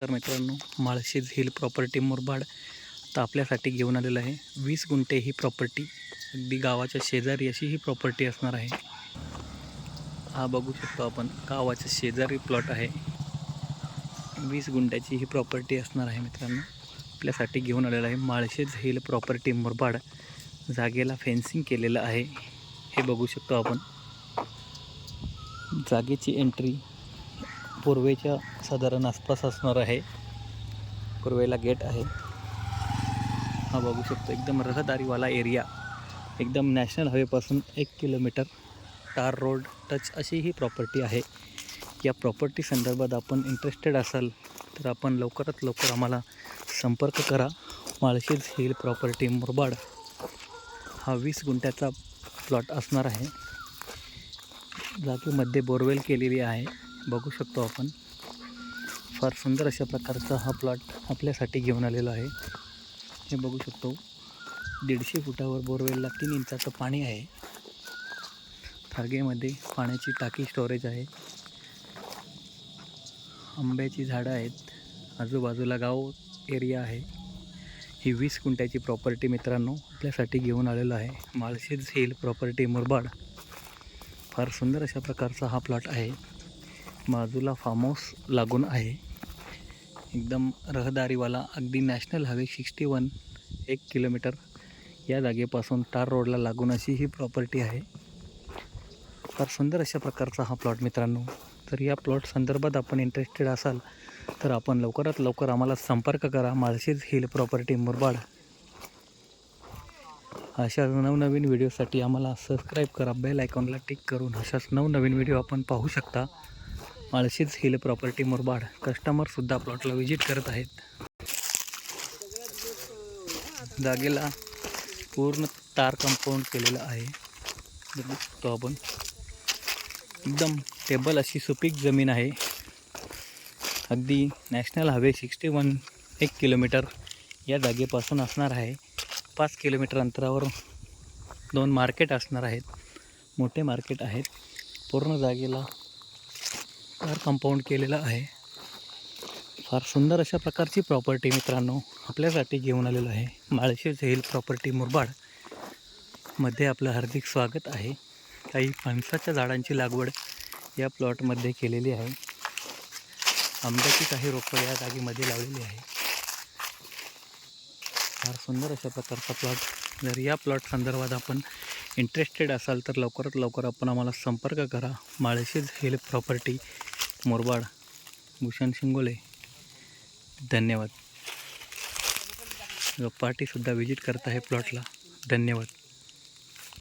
तर मित्रांनो, Malshej hill property Murbad आता आपल्यासाठी घेऊन आलेलं आहे. 20 गुंठे ही प्रॉपर्टी, अगदी गावाच्या शेजारी अशी ही प्रॉपर्टी असणार आहे. हा बघू शकतो आपण, गावाच्या शेजारी प्लॉट आहे. 20 गुंठ्याची ही प्रॉपर्टी असणार आहे मित्रांनो. आपल्यासाठी घेऊन आलेलं आहे माळशेज हिल प्रॉपर्टी मुरबाड. जागेला फेन्सिंग केलेलं आहे, हे बघू शकतो आपण. जागेची एंट्री पूर्वेच्या साधारण आसपास असणार आहे. पूर्वेला गेट आहे. हा बघू शकतो, एकदम रहदारीवाला एरिया, एकदम नॅशनल हायवेपासून 1 किलोमीटर टार रोड टच अशी ही प्रॉपर्टी आहे. या प्रॉपर्टी संदर्भात आपण इंटरेस्टेड असाल तर आपण लवकरात लवकर आम्हाला संपर्क करा. माळशेज हिल प्रॉपर्टी मुरबाड हा 20 गुंठ्याचा प्लॉट असणार आहे. जागेमध्ये बोरवेल केलेली आहे, बघू शकतो आपण. फार सुंदर अशा प्रकारचा हा प्लॉट आपल्यासाठी घेऊन आलेला आहे. हे बघू शकतो, 150 फुटावर बोरवेलला 3 इंचाचं पाणी आहे. थारगेमध्ये पाण्याची टाकी स्टोरेज आहे. आंब्याची झाडं आहेत, आजूबाजूला गाव एरिया आहे. ही 20 गुंठ्याची प्रॉपर्टी मित्रांनो आपल्यासाठी घेऊन आलेला आहे. Malshej hill property Murbad. फार सुंदर अशा प्रकारचा हा प्लॉट आहे. बाजूला फार्म हाऊस लागून आहे, एकदम रहदारीवाला, अगदी नॅशनल हायवे 61 1 किलोमीटर या जागेपासून टार रोडला लागून अशी ही प्रॉपर्टी आहे. फार सुंदर अशा प्रकारचा हा प्लॉट मित्रांनो. तर या प्लॉट संदर्भात आपण इंटरेस्टेड असाल तर आपण लवकरात लवकर आम्हाला संपर्क करा. Malshej hill property Murbad. अशा नवनवीन व्हिडिओसाठी आम्हाला सबस्क्राईब करा. बेल आयकॉनला टिक करून अशाच नवनवीन व्हिडिओ आपण पाहू शकता. Malshej hill property Murbad. कस्टमरसुद्धा प्लॉटला व्हिजिट करत आहेत. जागेला पूर्ण तार कंपाऊंड केलेलं आहे, बघू शकतो आपण. एकदम टेबल अशी सुपीक जमीन आहे. अगदी नॅशनल हायवे 61 1 किलोमीटर या जागेपासून असणार आहे. 5 किलोमीटर अंतरावर 2 मार्केट असणार आहेत, मोठे मार्केट आहेत. पूर्ण जागेला तार कंपाऊंड केलेलं आहे. फार सुंदर अशा प्रकारची प्रॉपर्टी मित्रांनो आपल्यासाठी घेऊन आलेलं आहे. माळशेज हिल प्रॉपर्टी मुरबाड मध्ये आपलं हार्दिक स्वागत आहे. काही फणसाच्या झाडांची लागवड या प्लॉटमध्ये केलेली आहे. आंब्याची काही रोपं या जागेमध्ये लावलेली आहे. फार सुंदर अशा प्रकारचा प्लॉट. जर या प्लॉट संदर्भात आपण इंटरेस्टेड असाल तर लवकरात लवकर आपण आम्हाला संपर्क करा. Malshej hill property Murbad. भूषण शिंगोले, धन्यवाद. पार्टीसुद्धा व्हिजिट करत आहे प्लॉटला. धन्यवाद.